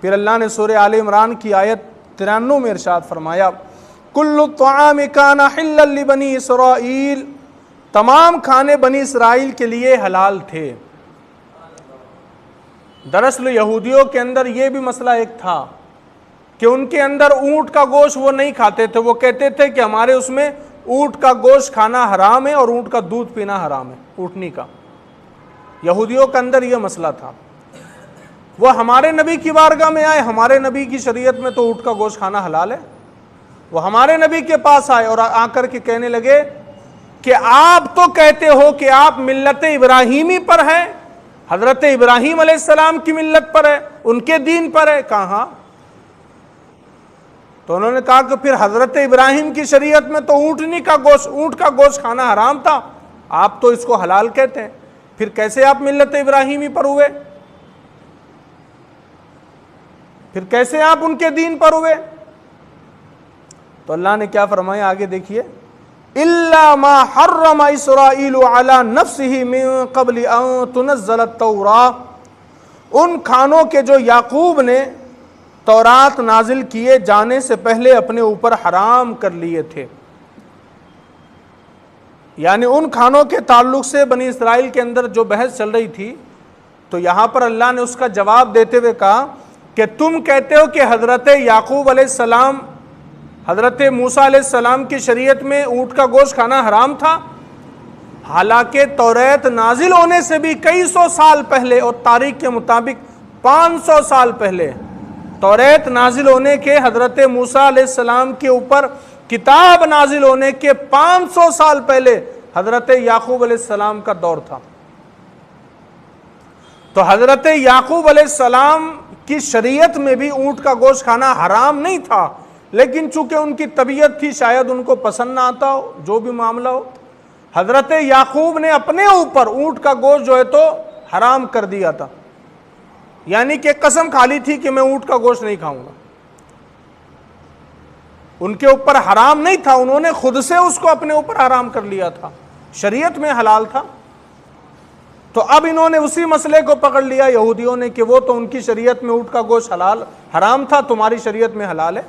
پھر اللہ نے سورہ آل عمران کی آیت 93 میں ارشاد فرمایا کل الطعام کان حلا لبنی اسرائیل، تمام کھانے بنی اسرائیل کے لیے حلال تھے۔ دراصل یہودیوں کے اندر یہ بھی مسئلہ ایک تھا کہ ان کے اندر اونٹ کا گوشت وہ نہیں کھاتے تھے، وہ کہتے تھے کہ ہمارے اس میں اونٹ کا گوشت کھانا حرام ہے اور اونٹ کا دودھ پینا حرام ہے، اونٹنی کا۔ یہودیوں کے اندر یہ مسئلہ تھا۔ وہ ہمارے نبی کی بارگاہ میں آئے، ہمارے نبی کی شریعت میں تو اونٹ کا گوشت کھانا حلال ہے۔ وہ ہمارے نبی کے پاس آئے اور آ کر کے کہنے لگے کہ آپ تو کہتے ہو کہ آپ ملت ابراہیمی پر ہیں، حضرت ابراہیم علیہ السلام کی ملت پر ہے، ان کے دین پر ہے۔ کہاں؟ تو انہوں نے کہا کہ پھر حضرت ابراہیم کی شریعت میں تو اونٹ کا گوشت کھانا حرام تھا، آپ تو اس کو حلال کہتے ہیں، پھر کیسے آپ ملت ابراہیمی پر ہوئے؟ پھر کیسے آپ ان کے دین پر ہوئے؟ تو اللہ نے کیا فرمایا آگے دیکھیے، إِلَّا مَا حَرَّمَ إِسْرَائِيلُ عَلَى نَفْسِهِ مِن قَبْلِ أَن تُنَزَّلَ التَّوْرَاةُ، ان کھانوں کے جو یعقوب نے تورات نازل کیے جانے سے پہلے اپنے اوپر حرام کر لیے تھے، یعنی ان کھانوں کے تعلق سے بنی اسرائیل کے اندر جو بحث چل رہی تھی، تو یہاں پر اللہ نے اس کا جواب دیتے ہوئے کہا کہ تم کہتے ہو کہ حضرت یعقوب علیہ السلام، حضرت موسیٰ علیہ السلام کی شریعت میں اونٹ کا گوشت کھانا حرام تھا، حالانکہ توریت نازل ہونے سے بھی کئی سو سال پہلے اور تاریخ کے مطابق 500 سال پہلے، توریت نازل ہونے کے، حضرت موسیٰ علیہ السلام کے اوپر کتاب نازل ہونے کے 500 سال پہلے حضرت یعقوب علیہ السلام کا دور تھا۔ تو حضرت یعقوب علیہ السلام کی شریعت میں بھی اونٹ کا گوشت کھانا حرام نہیں تھا، لیکن چونکہ ان کی طبیعت تھی، شاید ان کو پسند نہ آتا ہو، جو بھی معاملہ ہو، حضرت یعقوب نے اپنے اوپر اونٹ کا گوشت جو ہے تو حرام کر دیا تھا، یعنی کہ قسم کھا لی تھی کہ میں اونٹ کا گوشت نہیں کھاؤں گا۔ ان کے اوپر حرام نہیں تھا، انہوں نے خود سے اس کو اپنے اوپر حرام کر لیا تھا، شریعت میں حلال تھا۔ تو اب انہوں نے اسی مسئلے کو پکڑ لیا یہودیوں نے کہ وہ تو ان کی شریعت میں اونٹ کا گوشت حرام تھا، تمہاری شریعت میں حلال ہے۔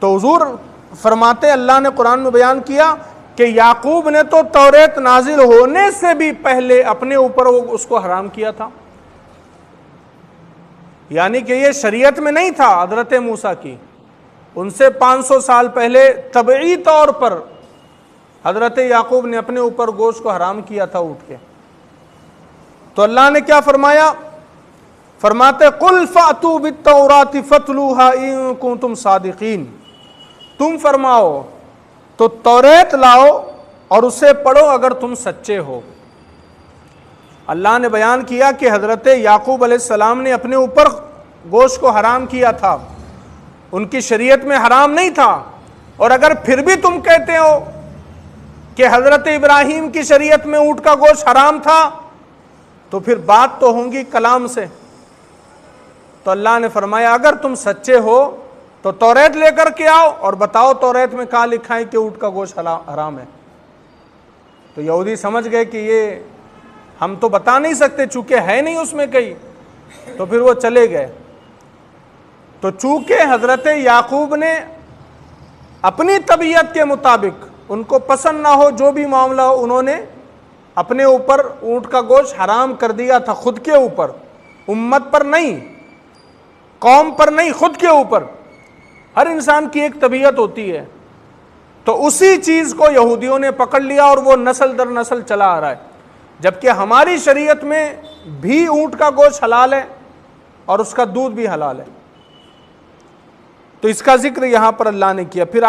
تو حضور فرماتے، اللہ نے قرآن میں بیان کیا کہ یعقوب نے تو توریت نازل ہونے سے بھی پہلے اپنے اوپر اس کو حرام کیا تھا، یعنی کہ یہ شریعت میں نہیں تھا حضرت موسیٰ کی، ان سے 500 سال پہلے طبعی طور پر حضرت یعقوب نے اپنے اوپر گوشت کو حرام کیا تھا اٹھ کے۔ تو اللہ نے کیا فرمایا؟ فرماتے قُلْ فَأْتُوا بِالتَّوْرَاةِ فَاتْلُوهَا إِن كُنتُمْ صَادِقِينَ، تم فرماؤ تو توریت لاؤ اور اسے پڑھو اگر تم سچے ہو۔ اللہ نے بیان کیا کہ حضرت یعقوب علیہ السلام نے اپنے اوپر گوشت کو حرام کیا تھا، ان کی شریعت میں حرام نہیں تھا، اور اگر پھر بھی تم کہتے ہو کہ حضرت ابراہیم کی شریعت میں اونٹ کا گوشت حرام تھا، تو پھر بات تو ہوگی کلام سے۔ تو اللہ نے فرمایا اگر تم سچے ہو تو توریت لے کر کے آؤ اور بتاؤ توریت میں کہاں لکھا ہے کہ اونٹ کا گوشت حرام ہے۔ تو یہودی سمجھ گئے کہ یہ ہم تو بتا نہیں سکتے چونکہ ہے نہیں اس میں کہیں، تو پھر وہ چلے گئے۔ تو چونکہ حضرت یعقوب نے اپنی طبیعت کے مطابق، ان کو پسند نہ ہو جو بھی معاملہ ہو، انہوں نے اپنے اوپر اونٹ کا گوشت حرام کر دیا تھا، خود کے اوپر، امت پر نہیں، قوم پر نہیں، خود کے اوپر۔ ہر انسان کی ایک طبیعت ہوتی ہے، تو اسی چیز کو یہودیوں نے پکڑ لیا اور وہ نسل در نسل چلا آ رہا ہے، جبکہ ہماری شریعت میں بھی اونٹ کا گوشت حلال ہے اور اس کا دودھ بھی حلال ہے۔ تو اس کا ذکر یہاں پر اللہ نے کیا۔ پھر